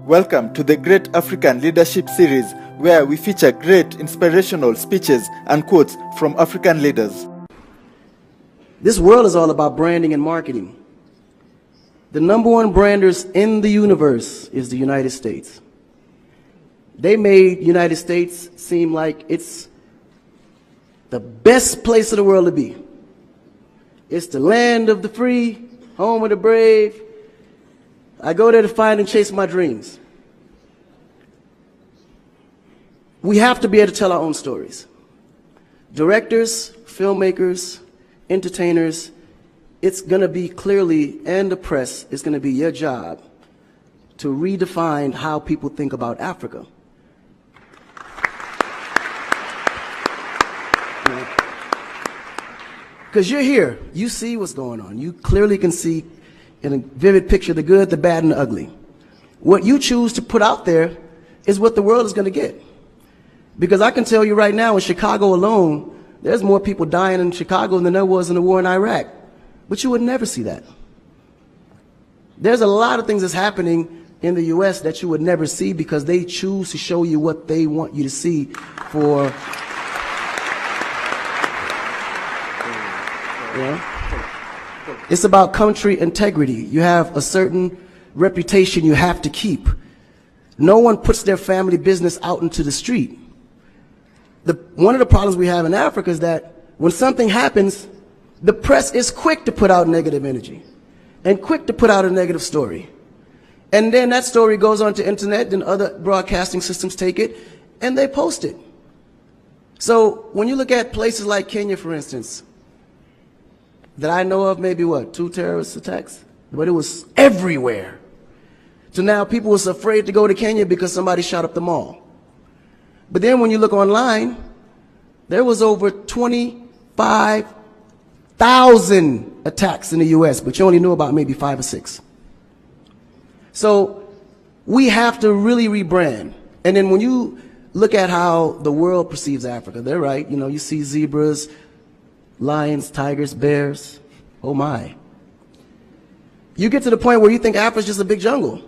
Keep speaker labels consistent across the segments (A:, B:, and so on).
A: Welcome to the Great African Leadership Series, where we feature great inspirational speeches and quotes from African leaders.
B: This world is all about branding and marketing. The number one branders in the universe is the United States. They made the United States seem like it's the best place in the world to be. It's the land of the free, home of the brave. I go there to find and chase my dreams. We have to be able to tell our own stories. Directors, filmmakers, entertainers, it's going to be clearly, and the press, it's going to be your job to redefine how people think about Africa. Because you're here, you see what's going on. You clearly can see in a vivid picture the good, the bad, and the ugly. What you choose to put out there is what the world is going to get. Because I can tell you right now, in Chicago alone, there's more people dying in Chicago than there was in the war in Iraq. But you would never see that. There's a lot of things that's happening in the U.S. that you would never see because they choose to show you what they want you to see for, It's about country integrity. You have a certain reputation you have to keep. No one puts their family business out into the street. One of the problems we have in Africa is that when something happens, the press is quick to put out negative energy and quick to put out a negative story. And then that story goes on to internet and other broadcasting systems take it and they post it. So when you look at places like Kenya, for instance, that I know of, maybe 2 terrorist attacks, but it was everywhere. So now people was afraid to go to Kenya because somebody shot up the mall. But then when you look online, there was over 25,000 attacks in the U.S., but you only knew about maybe 5 or 6. So we have to really rebrand. And then when you look at how the world perceives Africa, they're right. You know, you see zebras, lions, tigers, bears. Oh my. You get to the point where you think Africa's just a big jungle.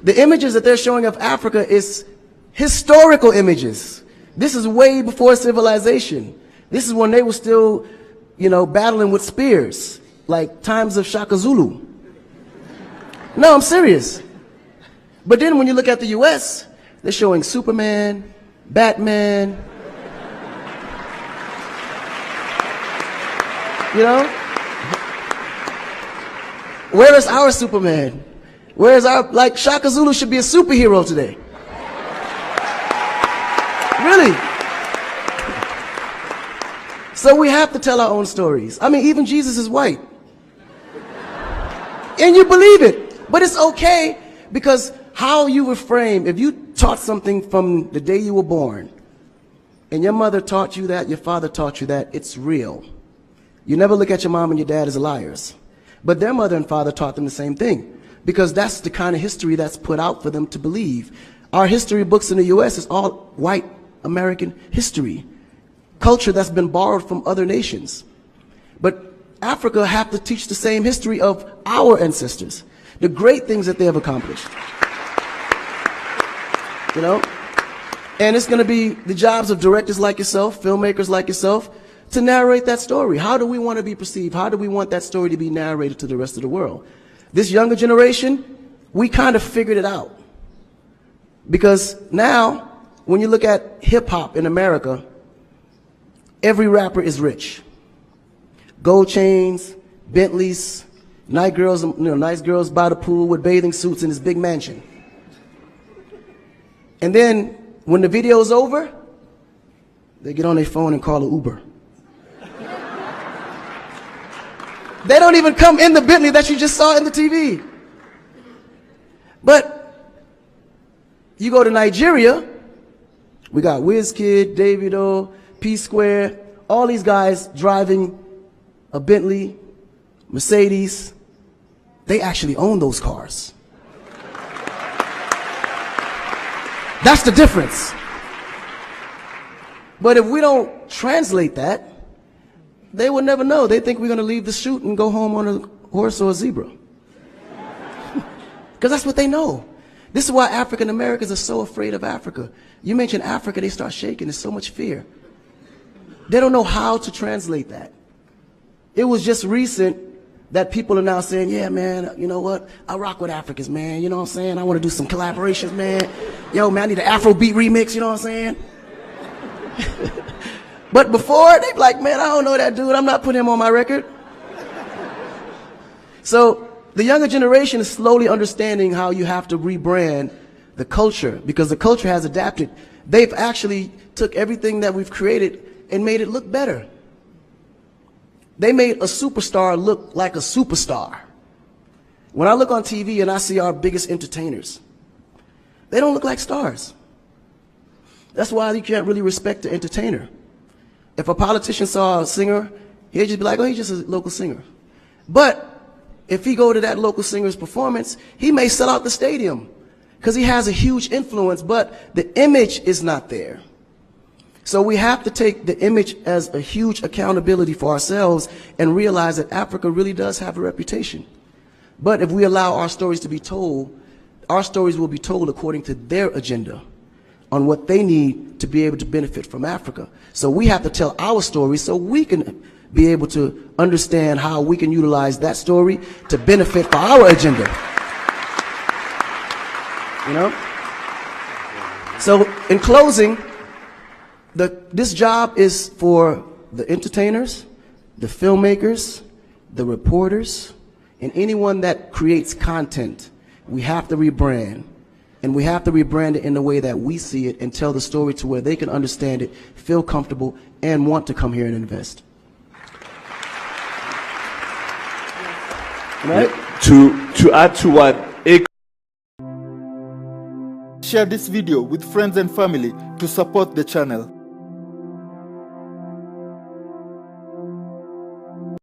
B: The images that they're showing of Africa is historical images. This is way before civilization. This is when they were still, battling with spears, like times of Shaka Zulu. No, I'm serious. But then when you look at the US, they're showing Superman, Batman, Where is our Superman? Where is our, Shaka Zulu should be a superhero today. Really. So we have to tell our own stories. I mean, even Jesus is white. And you believe it. But it's okay because how you were framed, if you taught something from the day you were born, and your mother taught you that, your father taught you that, it's real. You never look at your mom and your dad as liars. But their mother and father taught them the same thing because that's the kind of history that's put out for them to believe. Our history books in the U.S. is all white American history, culture that's been borrowed from other nations. But Africa have to teach the same history of our ancestors, the great things that they have accomplished. And it's going to be the jobs of directors like yourself, filmmakers like yourself, to narrate that story. How do we want to be perceived? How do we want that story to be narrated to the rest of the world? This younger generation, we kind of figured it out. Because now, when you look at hip-hop in America, every rapper is rich. Gold chains, Bentleys, nice girls by the pool with bathing suits in this big mansion. And then, when the video's over, they get on their phone and call an Uber. They don't even come in the Bentley that you just saw in the TV. But you go to Nigeria, we got Wizkid, Davido, P-Square, all these guys driving a Bentley, Mercedes. They actually own those cars. That's the difference. But if we don't translate that, they will never know. They think we're going to leave the shoot and go home on a horse or a zebra. Because that's what they know. This is why African Americans are so afraid of Africa. You mention Africa, they start shaking. There's so much fear. They don't know how to translate that. It was just recent that people are now saying, yeah, man, you know what? I rock with Africans, man. You know what I'm saying? I want to do some collaborations, man. Yo, man, I need an Afrobeat remix, you know what I'm saying? But before, they'd be like, man, I don't know that dude. I'm not putting him on my record. So the younger generation is slowly understanding how you have to rebrand the culture, because the culture has adapted. They've actually took everything that we've created and made it look better. They made a superstar look like a superstar. When I look on TV and I see our biggest entertainers, they don't look like stars. That's why you can't really respect the entertainer. If a politician saw a singer, he'd just be like, oh, he's just a local singer. But if he go to that local singer's performance, he may sell out the stadium because he has a huge influence, but the image is not there. So we have to take the image as a huge accountability for ourselves and realize that Africa really does have a reputation. But if we allow our stories to be told, our stories will be told according to their agenda on what they need to be able to benefit from Africa. So we have to tell our story so we can be able to understand how we can utilize that story to benefit for our agenda. You know? So in closing, this job is for the entertainers, the filmmakers, the reporters, and anyone that creates content. We have to rebrand. And we have to rebrand it in the way that we see it and tell the story to where they can understand it, feel comfortable, and want to come here and invest. Right?
C: To add to what Akon,
A: share this video with friends and family to support the channel.